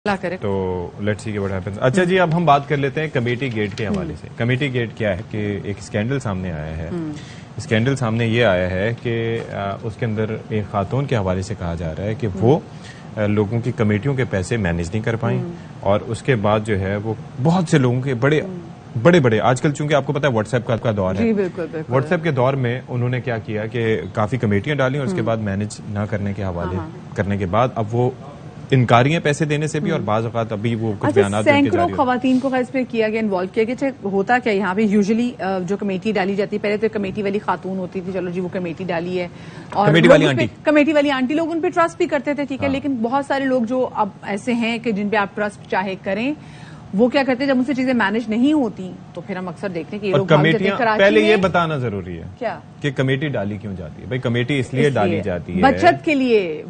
करे तो let's see what happens. अच्छा जी, अब हम बात कर लेते हैं कमेटी गेट के हवाले से। कमेटी गेट क्या है कि एक स्कैंडल सामने आया है। स्कैंडल सामने ये आया है कि उसके अंदर एक खातून के हवाले से कहा जा रहा है कि वो लोगों की कमेटियों के पैसे मैनेज नहीं कर पाई और उसके बाद जो है वो बहुत से लोगों के बड़े आजकल चूंकि आपको पता है व्हाट्सएप का दौर है, व्हाट्सएप के दौर में उन्होंने क्या किया कि काफी कमेटियां डाली और उसके बाद मैनेज ना करने के हवाले करने के बाद अब वो इनकारी हैं पैसे देने से भी और बाज़ औक़ात अभी वो कुछ बयान सैकड़ों खवातीन को इसमें किया गया, इन्वॉल्व किया गया। होता क्या यहाँ पे यूजुअली जो कमेटी डाली जाती है, पहले तो कमेटी वाली खातून होती थी, चलो जी वो कमेटी डाली है और कमेटी वाली आंटी लोग उन पे ट्रस्ट भी करते थे, ठीक है। लेकिन बहुत सारे लोग जो अब ऐसे हैं कि जिन पे आप ट्रस्ट चाहे करें, वो क्या करते हैं जब उनसे चीजें मैनेज नहीं होती तो फिर हम अक्सर देखते हैं कि ये लोग कमेटियां पहले ये बताना जरूरी है क्या कि कमेटी डाली क्यों जाती है। भाई कमेटी इसलिए डाली जाती है बचत के लिए,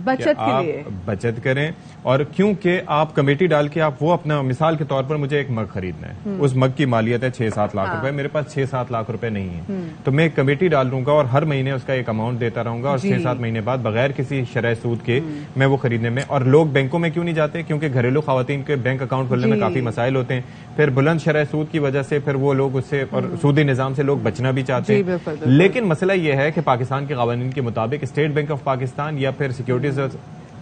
बचत करें। और क्योंकि आप कमेटी डाल के आप वो अपना, मिसाल के तौर पर मुझे एक मग खरीदना है, उस मग की मालियत है 6-7 लाख रुपए, मेरे पास 6-7 लाख रुपए नहीं है, तो मैं एक कमेटी डाल दूंगा और हर महीने उसका एक अमाउंट देता रहूंगा और 6-7 महीने बाद बगैर किसी शरह सूद के मैं वो खरीदने में। और लोग बैंकों में क्यों नहीं जाते? क्योंकि घरेलू खवातीन के बैंक अकाउंट खोलने में काफी मसाइल होते हैं, फिर बुलंद शरह सूद की वजह से फिर वो लोग उससे और सूदी निजाम से लोग बचना भी चाहते हैं। लेकिन मसला यह है कि पाकिस्तान के कानून के मुताबिक स्टेट बैंक ऑफ पाकिस्तान या फिर सिक्योरिटीज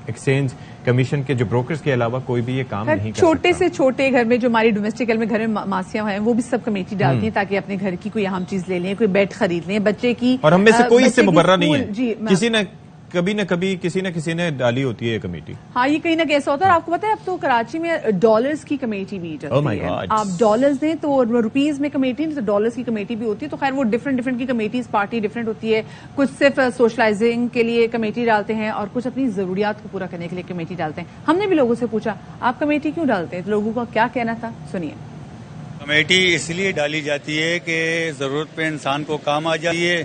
एक्सचेंज कमीशन के जो ब्रोकर्स के अलावा कोई भी ये काम नहीं कर छोटे से छोटे घर में जो हमारी डोमेस्टिक घर में मासियां हैं वो भी सब कमेटी डालती हैं ताकि अपने घर की कोई अहम चीज ले लें, कोई बेड खरीद लें बच्चे की। और हम में से कोई इससे मुबर्रा नहीं है, किसी ने कभी न कभी किसी न किसी ने डाली होती है कमेटी। हाँ, ये कहीं ना कैसा होता है। आपको पता है अब तो कराची में डॉलर्स की कमेटी भी चलती है। आप डॉलर्स दें तो रुपीज में कमेटी, तो डॉलर्स की कमेटी भी होती है। तो खैर वो डिफरेंट की कमेटीज पार्टी डिफरेंट होती है। कुछ सिर्फ सोशलाइजिंग के लिए कमेटी डालते हैं और कुछ अपनी जरूरियात को पूरा करने के लिए कमेटी डालते हैं। हमने भी लोगों से पूछा आप कमेटी क्यों डालते हैं, तो लोगों का क्या कहना था, सुनिए। कमेटी इसलिए डाली जाती है कि जरूरत पे इंसान को काम आ जाइए,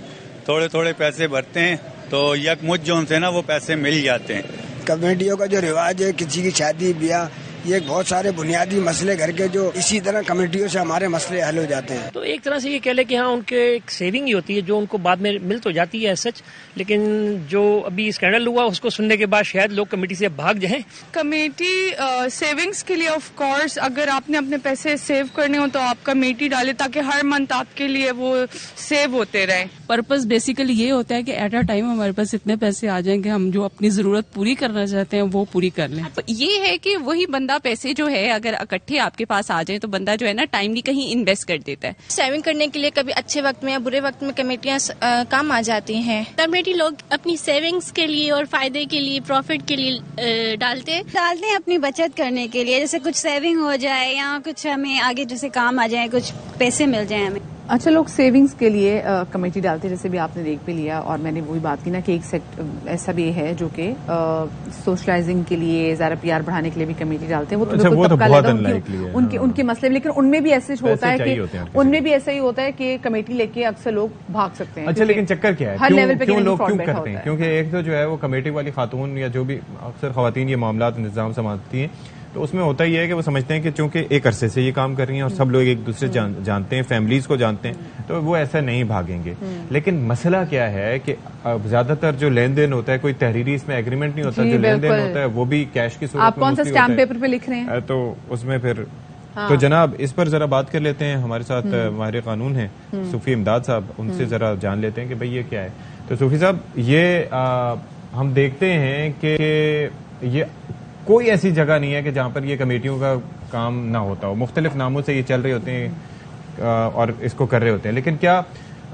थोड़े थोड़े पैसे भरते हैं तो यकमुश्त जो उनसे ना वो पैसे मिल जाते हैं। कमेटियों का जो रिवाज है, किसी की शादी ब्याह, ये बहुत सारे बुनियादी मसले घर के जो इसी तरह कमेटियों से हमारे मसले हल हो जाते हैं। तो एक तरह से ये कह ले कि हाँ उनके एक सेविंग ही होती है जो उनको बाद में मिल तो जाती है सच, लेकिन जो अभी स्कैंडल हुआ उसको सुनने के बाद शायद लोग कमेटी से भाग जाएं। कमेटी सेविंग्स के लिए ऑफ कोर्स अगर आपने अपने पैसे सेव करने हो तो आप कमेटी डाले ताकि हर मंथ आपके लिए वो सेव होते रहे। पर्पस बेसिकली ये होता है कि एट अ टाइम हमारे पास इतने पैसे आ जाएंगे हम जो अपनी जरूरत पूरी करना चाहते हैं वो पूरी कर लें। तो ये है कि वही बंदा पैसे जो है अगर इकट्ठे आपके पास आ जाए तो बंदा जो है ना टाइमली कहीं इन्वेस्ट कर देता है। सेविंग करने के लिए कभी अच्छे वक्त में या बुरे वक्त में कमेटियां काम आ जाती हैं। कमेटी लोग अपनी सेविंग्स के लिए और फायदे के लिए, प्रॉफिट के लिए डालते हैं अपनी बचत करने के लिए, जैसे कुछ सेविंग हो जाए या कुछ हमें आगे जैसे काम आ जाए, कुछ पैसे मिल जाए हमें। अच्छा, लोग सेविंग्स के लिए कमेटी डालते हैं, जैसे भी आपने देख भी लिया और मैंने वही बात की ना कि एक सेक्ट ऐसा भी है जो कि सोशलाइजिंग के लिए, ज़रा पीआर बढ़ाने के लिए भी कमेटी डालते हैं। वो तो बहुत उनके मसले, लेकिन उनमें भी ऐसे होता है कि उनमें भी ऐसा ही होता है कि कमेटी लेके अक्सर लोग भाग सकते हैं। अच्छा, लेकिन चक्कर क्या है, हर लेवल पे क्यों लोग क्यों करते हैं? क्योंकि एक तो जो है वो कमेटी वाली खातून या जो भी अक्सर खवातीन ये मामला निजाम संभालती हैं, तो उसमें होता ही है कि वो समझते हैं कि चूंकि एक अरसे से ये काम कर रही हैं और सब लोग एक दूसरे जानते हैं, फैमिलीज को जानते हैं, तो वो ऐसा नहीं भागेंगे। लेकिन मसला क्या है कि ज्यादातर जो लेन देन होता है कोई तहरीरी इसमें एग्रीमेंट नहीं होता, जो लेन देन होता है वो भी कैश की सूरत में। आप कौन सा स्टैम्प पेपर पे लिख रहे हैं तो उसमें फिर तो जनाब इस पर जरा बात कर लेते हैं। हमारे साथ माहिर कानून है सूफी इमदाद साहब, उनसे जरा जान लेते हैं कि भाई ये क्या है। तो सूफी साहब, ये हम देखते हैं कि ये कोई ऐसी जगह नहीं है कि जहां पर ये कमेटियों का काम ना होता हो। मुख्तलिफ नामों से ये चल रहे होते हैं और इसको कर रहे होते हैं, लेकिन क्या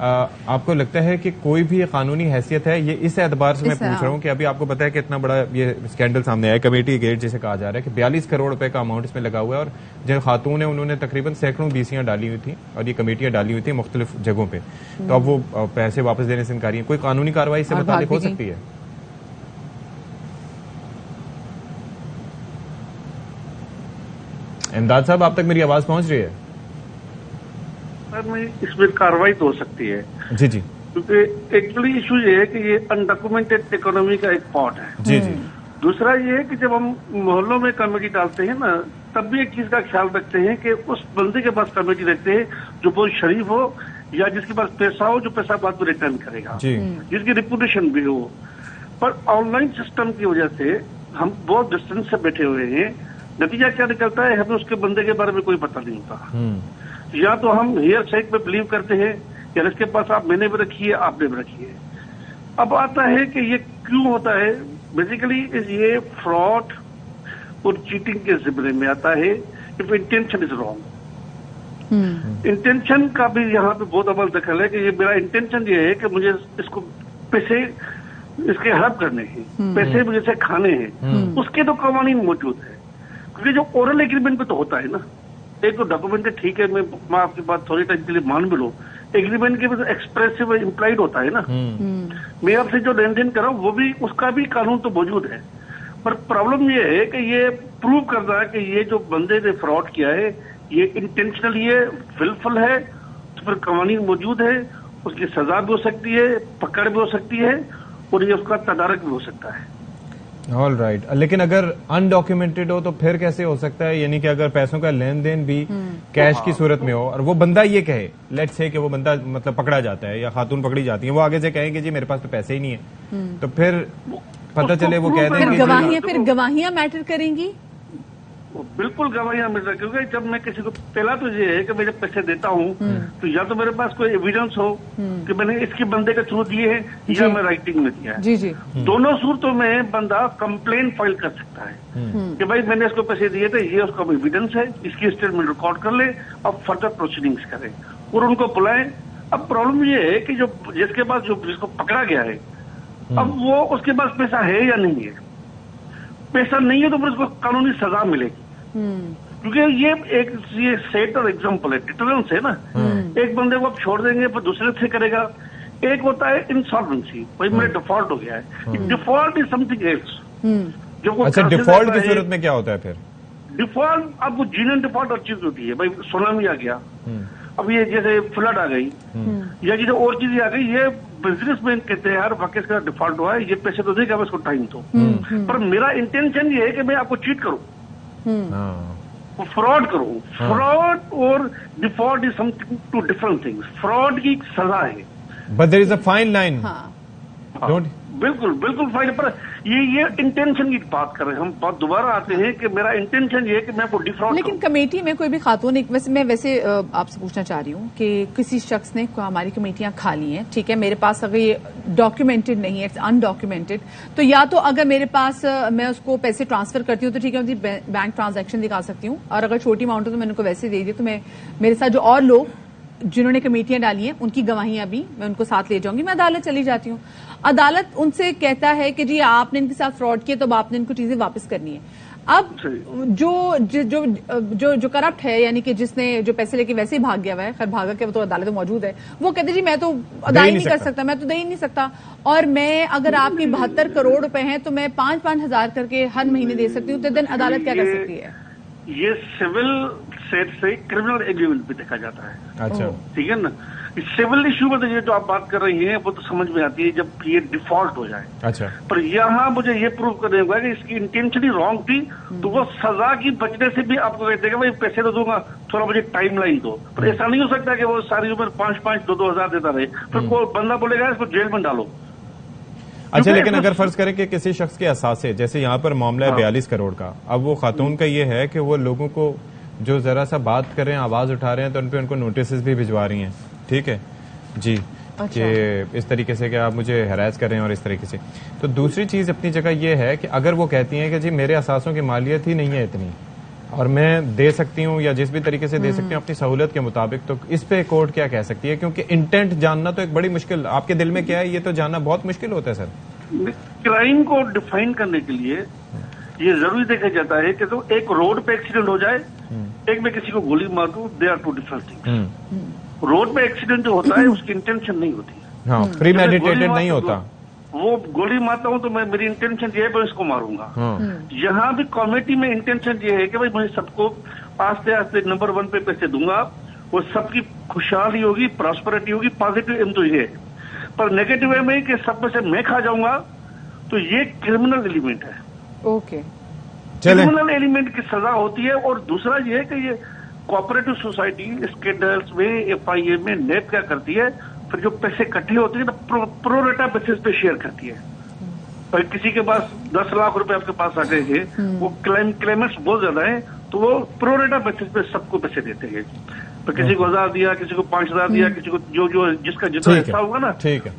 आपको लगता है कि कोई भी कानूनी हैसियत है? ये इस एतबार से मैं पूछ रहा हूँ कि अभी आपको पता है कि इतना बड़ा ये स्कैंडल सामने आया, कमेटी गेट जिसे कहा जा रहा है कि 42 करोड़ रुपए का अमाउंट इसमें लगा हुआ है और जो खातून है उन्होंने तकरीबन सैकड़ों बीसियां डाली हुई थी और ये कमेटियां डाली हुई थी मुख्तलिफ जगहों पे, तो अब वो पैसे वापस देने से इनकारी है। कोई कानूनी कार्रवाई से मुताबिक हो सकती है? इमदाद साहब, आप तक मेरी आवाज पहुंच रही है? सर, मैं इसमें कार्रवाई तो हो सकती है जी जी, क्योंकि एक्चुअली इशू ये है कि ये अनडॉक्यूमेंटेड इकोनॉमी का एक पार्ट है। जी जी। दूसरा ये है कि जब हम मोहल्लों में कमेटी डालते हैं ना, तब भी एक चीज का ख्याल रखते हैं कि उस बंदे के पास कमेटी रखते हैं जो बहुत शरीफ हो या जिसके पास पैसा हो, जो पैसा बाद में रिटर्न करेगा, जिसकी रिपुटेशन भी हो। पर ऑनलाइन सिस्टम की वजह से हम बहुत डिस्टेंस से बैठे हुए हैं नतीजा क्या निकलता है, हमें उसके बंदे के बारे में कोई पता नहीं होता। या तो हम हेयर शेक में बिलीव करते हैं, या इसके पास आप मैंने भी रखी है, आपने भी रखी है। अब आता है कि ये क्यों होता है। बेसिकली ये फ्रॉड और चीटिंग के जिम्मे में आता है if intention is wrong. Intention का भी यहाँ पे बहुत अमल दखल है कि ये मेरा इंटेंशन ये है कि मुझे इसको पैसे इसके हड़प करने हैं, पैसे मुझे से खाने हैं, उसके तो कवानीन मौजूद है। क्योंकि जो ओरल एग्रीमेंट पे तो होता है ना, एक तो डॉक्यूमेंट है, ठीक है, मैं आपकी बात थोड़ी टाइम के लिए मान भी लूं, एग्रीमेंट के भी एक्सप्रेसिव इम्प्लाइड होता है ना। मैं आपसे जो लेन देन कर रहा हूँ वो भी, उसका भी कानून तो मौजूद है। पर प्रॉब्लम ये है कि ये प्रूव करना है कि ये जो बंदे ने फ्रॉड किया है ये इंटेंशनली है, विलफुल है, तो फिर कवानीन मौजूद है, उसकी सजा भी हो सकती है, पकड़ भी हो सकती है, और ये उसका तदारक भी हो सकता है। ऑल राइट, लेकिन अगर अनडॉक्यूमेंटेड हो तो फिर कैसे हो सकता है? यानी कि अगर पैसों का लेन देन भी कैश की सूरत में हो और वो बंदा ये कहे, लेट्स से कि वो बंदा मतलब पकड़ा जाता है या खातून पकड़ी जाती है, वो आगे से कहें कि जी मेरे पास तो पैसे ही नहीं है, तो फिर पता चले वो कह देंगे फिर गवाहियां मैटर करेंगी। बिल्कुल गवाहियां मिल रही, क्योंकि जब मैं किसी को, पहला तो ये है कि मैं जब पैसे देता हूँ तो या तो मेरे पास कोई एविडेंस हो कि मैंने इसके बंदे के थ्रू दिए हैं या मैं राइटिंग में दिया है। जी। दोनों सूरतों में बंदा कंप्लेन फाइल कर सकता है कि भाई मैंने इसको पैसे दिए थे, ये उसका एविडेंस है, इसकी स्टेटमेंट रिकॉर्ड कर ले, अब फर्दर प्रोसीडिंग्स करें और उनको बुलाएं। अब प्रॉब्लम ये है कि जो जिसके पास जिसको पकड़ा गया है, अब वो उसके पास पैसा है या नहीं है। पैसा नहीं है तो फिर उसको कानूनी सजा मिलेगी, क्योंकि ये सेट और एग्जाम्पल है, डिटरेंस है ना। एक बंदे को आप छोड़ देंगे फिर दूसरे से करेगा। एक होता है इंसॉल्वेंसी, भाई मेरे डिफॉल्ट हो गया है। Default is something else. अच्छा, डिफॉल्ट की सूरत में क्या होता है फिर? डिफॉल्ट आपको जीनियन डिफॉल्ट और चीज होती है, भाई सुनामी आ गया, अब ये जैसे फ्लड आ गई या जैसे और चीजें आ गई, ये बिजनेसमैन कहते हैं यार वाकई इसका डिफॉल्ट हुआ है, ये पैसे तो देगा, इसको टाइम तो। पर मेरा इंटेंशन ये है कि मैं आपको चीट करूं, फ्रॉड करूं। फ्रॉड और default is something two different things. Fraud की सजा है, but there is a fine line. बिल्कुल बिल्कुल फाइन। पर ये इंटेंशन की बात कर रहे हैं हम, बात दोबारा आते हैं कि मेरा इंटेंशन ये है कि मैं आपको डिफॉल्ट। लेकिन कमेटी में कोई भी खातून, मैं वैसे आपसे पूछना चाह रही हूँ कि किसी शख्स ने हमारी कमेटियां खा ली हैं, ठीक है, मेरे पास अगर ये डॉक्यूमेंटेड नहीं है, इट्स अनडॉक्यूमेंटेड, तो या तो अगर मेरे पास मैं उसको पैसे ट्रांसफर करती हूँ तो ठीक है, मुझे बैंक ट्रांजेक्शन दिखा सकती हूँ, और अगर छोटी अमाउंट है तो मैंने उनको वैसे दे दी, तो मैं मेरे साथ जो और लोग जिन्होंने कमेटियां डाली हैं उनकी गवाहियां भी मैं उनको साथ ले जाऊंगी, मैं अदालत चली जाती हूँ। अदालत उनसे कहता है कि जी आपने इनके साथ फ्रॉड किया, तो आपने इनको चीजें वापस करनी है। अब जो करप्ट है, यानी कि जिसने जो पैसे लेके वैसे ही भाग गया हुआ है, खैर भागा के वो तो अदालत में मौजूद है, वो कहते जी मैं तो अदा ही नहीं कर सकता, मैं तो दे ही नहीं सकता, और मैं अगर आपकी 72 करोड़ रुपए हैं तो मैं 5-5 हजार करके हर महीने दे सकती हूँ, तो दिन अदालत क्या कर सकती है? ये सिविल सेट से क्रिमिनल एग्रीमेंट भी देखा जाता है। अच्छा, ठीक है ना। सिविल इश्यू में तो ये जो आप बात कर रही हैं वो तो समझ में आती है जब ये डिफॉल्ट हो जाए। अच्छा, पर यहाँ मुझे ये प्रूव करने होगा कि इसकी इंटेंशनली रॉन्ग थी, तो वो सजा की बचने से भी आपको कहते हैं भाई पैसे तो दूंगा, थोड़ा मुझे टाइम लाइन दो। पर ऐसा नहीं हो सकता कि वो सारी उम्र 5-5, 2-2 हजार देता रहे, फिर कोई बंदा बोलेगा इसको जेल में डालो। अच्छा, लेकिन अगर फर्ज करें कि किसी शख्स के असासे, जैसे यहाँ पर मामला है 42 करोड़ का, अब वो खातून का ये है कि वो लोगों को जो जरा सा बात कर रहे हैं, आवाज उठा रहे हैं, तो उन पे उनको नोटिस भी भिजवा रही हैं, ठीक है जी, कि इस तरीके से कि आप मुझे हैरेस कर रहे हैं और इस तरीके से। तो दूसरी चीज अपनी जगह ये है कि अगर वो कहती हैं कि जी मेरे असासों की मालियत ही नहीं है इतनी और मैं दे सकती हूँ या जिस भी तरीके से दे सकती हूँ अपनी सहूलत के मुताबिक, तो इस पे कोर्ट क्या कह सकती है? क्योंकि इंटेंट जानना तो एक बड़ी मुश्किल, आपके दिल में क्या है ये तो जानना बहुत मुश्किल होता है सर। क्राइम को डिफाइन करने के लिए ये जरूरी देखा जाता है कि तो एक रोड पे एक्सीडेंट हो जाए, एक में किसी को गोली मार दूं, they are two different things. Road पे एक्सीडेंट जो होता है उसकी इंटेंशन नहीं होती, हाँ, प्रीमेडिटेटेड नहीं होता। वो गोली मारता हूं तो मेरी इंटेंशन ये है मैं इसको मारूंगा। यहाँ भी कमेटी में इंटेंशन ये है कि भाई मैं सबको आस्ते आस्ते नंबर 1 पे पैसे दूंगा, वो सबकी खुशहाली होगी, प्रॉस्पेरिटी होगी, पॉजिटिव एम तो ये है। पर नेगेटिव एम है कि सब में से मैं खा जाऊंगा, तो ये क्रिमिनल एलिमेंट है। ओके, क्रिमिनल एलिमेंट की सजा होती है। और दूसरा ये है कि ये कोऑपरेटिव सोसाइटी स्कैंडल्स में, FIA में नेप क्या करती है, फिर जो पैसे इकट्ठे होते हैं ना प्रोरेटा बेसिस पे शेयर करती है। पर किसी के पास 10 लाख रुपए आपके पास आ गए हैं, वो क्लेमेंट्स बहुत ज्यादा है, तो वो प्रोरेटा बेसिस पे सबको पैसे देते हैं। तो किसी को 1000 दिया, किसी को 5000 दिया, किसी को जो जिसका जितना हिस्सा होगा ना,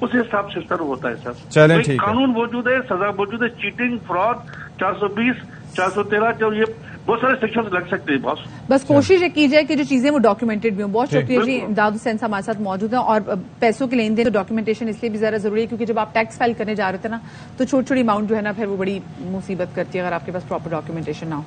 उस हिसाब से शुरू होता है सर। चलें, ठीक है। कानून मौजूद है, सजा मौजूद है, चीटिंग, फ्रॉड, 420, 413, जो ये बहुत सारे सेक्शन लग सकते हैं बॉस। बस कोशिश की जाए कि जो चीजें वो डॉक्यूमेंटेड भी हों। बहुत शुक्रिया जी, इमदाद हुसैन साहब हमारे साथ मौजूद हैं। और पैसों के लेन देन तो डॉक्यूमेंटेशन इसलिए भी जरा जरूरी है क्योंकि जब आप टैक्स फाइल करने जा रहे थे ना, तो छोटी छोटी अमाउंट जो है ना फिर वो बड़ी मुसीबत करती है अगर आपके पास प्रॉपर डॉक्यूमेंटेशन ना हो।